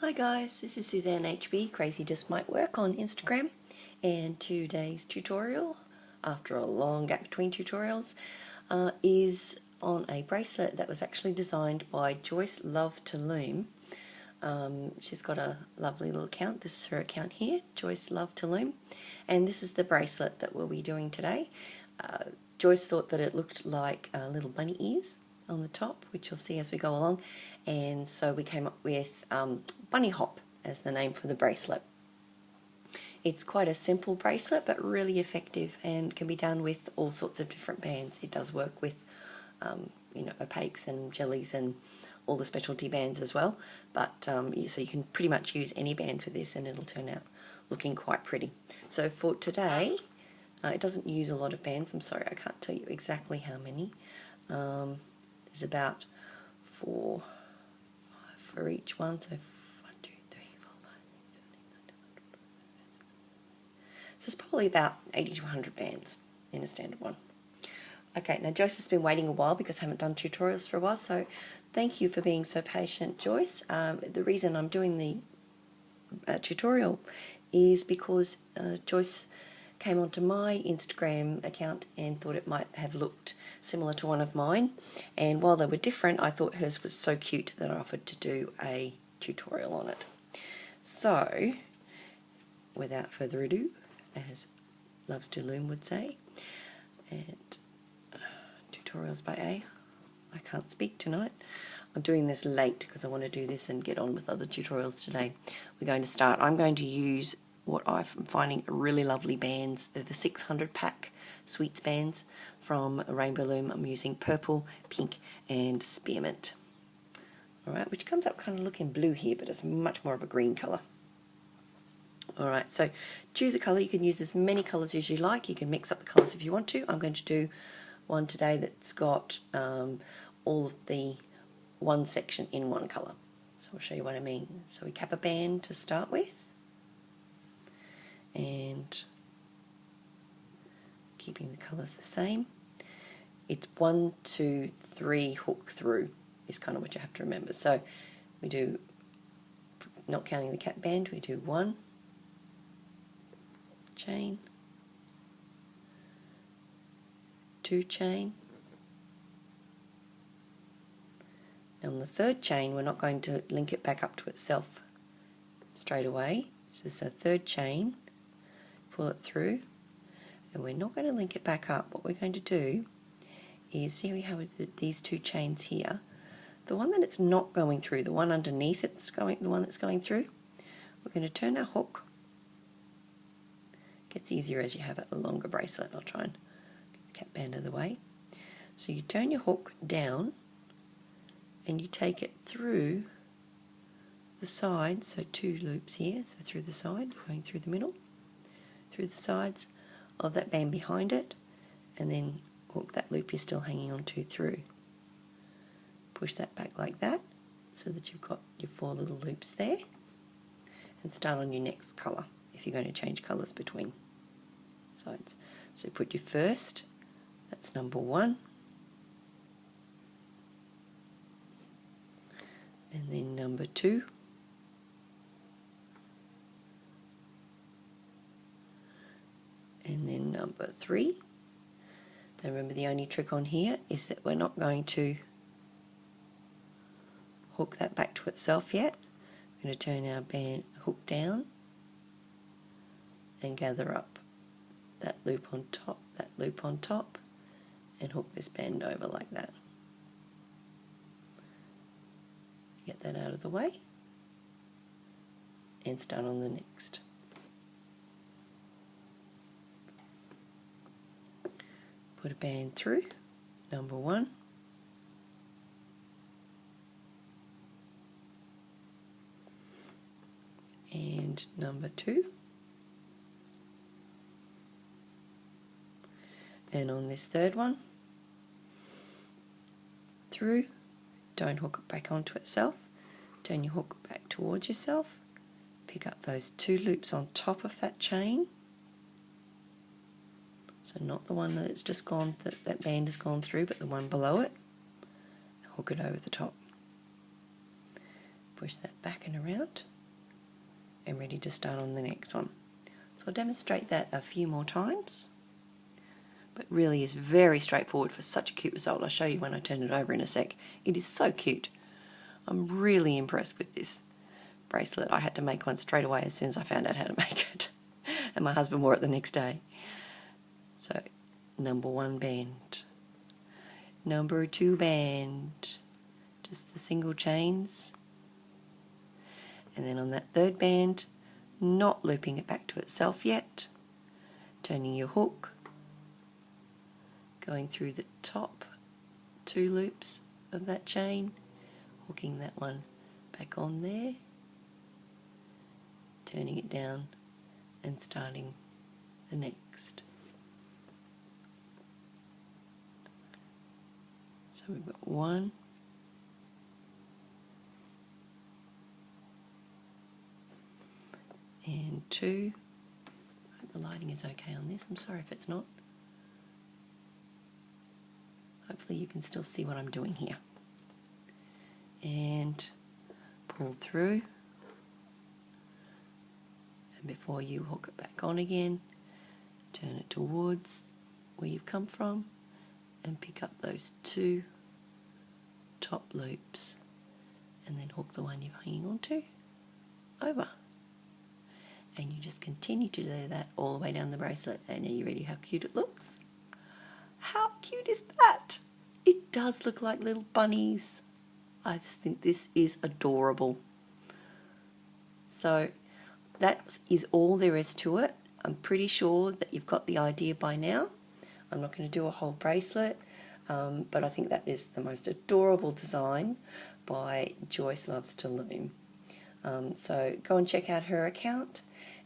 Hi guys, this is Suzanne HB, Crazy Just Might Work on Instagram, and today's tutorial, after a long gap between tutorials, is on a bracelet that was actually designed by Joyce Love to Loom. She's got a lovely little account. This is her account here, Joyce Love to Loom, and this is the bracelet that we'll be doing today. Joyce thought that it looked like little bunny ears on the top, which you'll see as we go along, and so we came up with Bunny Hop as the name for the bracelet. It's quite a simple bracelet but really effective and can be done with all sorts of different bands. It does work with opaques and jellies and all the specialty bands as well, but so you can pretty much use any band for this and it'll turn out looking quite pretty. So for today, it doesn't use a lot of bands. I'm sorry, I can't tell you exactly how many. There's about 4, 5 for each one, so 1, 2, 3, 4, 5, 6, 7, 8, 9, 10, 11, 12. So it's probably about 80 to 100 bands in a standard one. Okay, now Joyce has been waiting a while because I haven't done tutorials for a while, so thank you for being so patient, Joyce. The reason I'm doing the tutorial is because Joyce came onto my Instagram account and thought it might have looked similar to one of mine, and while they were different, I thought hers was so cute that I offered to do a tutorial on it. So without further ado, as Loves to Loom would say, and tutorials by A. I can't speak tonight. I'm doing this late because I want to do this and get on with other tutorials today. We're going to start. I'm going to use what I'm finding really lovely bands. They're the 600 pack sweets bands from Rainbow Loom. I'm using purple, pink and spearmint. Alright, which comes up kind of looking blue here, but it's much more of a green colour. Alright, so choose a colour. You can use as many colours as you like. You can mix up the colours if you want to. I'm going to do one today that's got all of the one section in one colour. So I'll show you what I mean. So we cap a band to start with, and keeping the colours the same. It's 1, 2, 3 hook through is kind of what you have to remember. So we do, not counting the cap band, we do 1 chain, 2 chain. Now on the third chain we're not going to link it back up to itself straight away. So this is a third chain, pull it through, and we're not going to link it back up. What we're going to do is, see we have these 2 chains here. The one that it's not going through, the one underneath it's going, the one that's going through, we're going to turn our hook. It gets easier as you have a longer bracelet. I'll try and get the cap band out of the way. So you turn your hook down and you take it through the side, so 2 loops here, so through the side, going through the middle, through the sides of that band behind it, and then hook that loop you're still hanging on to through. Push that back like that so that you've got your 4 little loops there, and start on your next colour if you're going to change colours between sides. So put your first, that's number 1, and then number 2, and then number 3. Now remember, the only trick on here is that we're not going to hook that back to itself yet. We're going to turn our band hook down and gather up that loop on top, that loop on top, and hook this band over like that. Get that out of the way and start on the next. Put a band through, number 1, and number 2, and on this third one, through, don't hook it back onto itself, turn your hook back towards yourself, pick up those 2 loops on top of that chain. So not the one that it's just gone, that band has gone through, but the one below it. Hook it over the top. push that back and around, and ready to start on the next one. So I'll demonstrate that a few more times, but really is very straightforward for such a cute result. I'll show you when I turn it over in a sec. It is so cute. I'm really impressed with this bracelet. I had to make one straight away as soon as I found out how to make it, and my husband wore it the next day. So number 1 band, number 2 band, just the single chains, and then on that 3rd band, not looping it back to itself yet, turning your hook, going through the top 2 loops of that chain, hooking that one back on there, turning it down and starting the next. So we've got 1, and 2. I hope the lighting is okay on this. I'm sorry if it's not. Hopefully you can still see what I'm doing here. And pull through. And before you hook it back on again, turn it towards where you've come from and pick up those 2 top loops, and then hook the one you're hanging on to over. And you just continue to do that all the way down the bracelet. And are you ready how cute it looks? How cute is that? It does look like little bunnies. I just think this is adorable. So that is all there is to it. I'm pretty sure that you've got the idea by now. I'm not going to do a whole bracelet, but I think that is the most adorable design by Joyce Loves to Loom. So go and check out her account,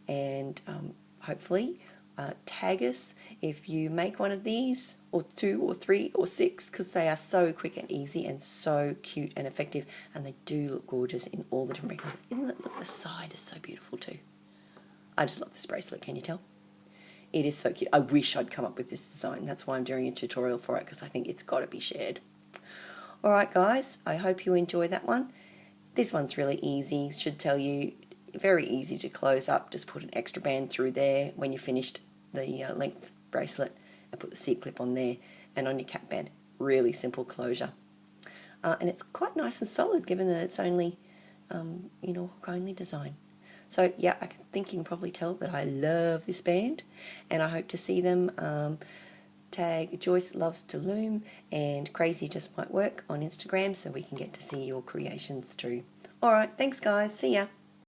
and hopefully tag us if you make one of these, or 2 or 3 or 6, because they are so quick and easy and so cute and effective, and they do look gorgeous in all the different colours. Isn't it? Look, the side is so beautiful too. I just love this bracelet, can you tell? It is so cute. I wish I'd come up with this design. That's why I'm doing a tutorial for it, because I think it's got to be shared. Alright guys, I hope you enjoy that one. This one's really easy, should tell you, very easy to close up. Just put an extra band through there when you finished the length bracelet, and put the C-clip on there and on your cap band. Really simple closure. And it's quite nice and solid given that it's only, hook-only design. So yeah, I think you can probably tell that I love this band, and I hope to see them. Tag Joyce Loves to Loom and Crazy Just Might Work on Instagram so we can get to see your creations too. Alright, thanks guys, see ya.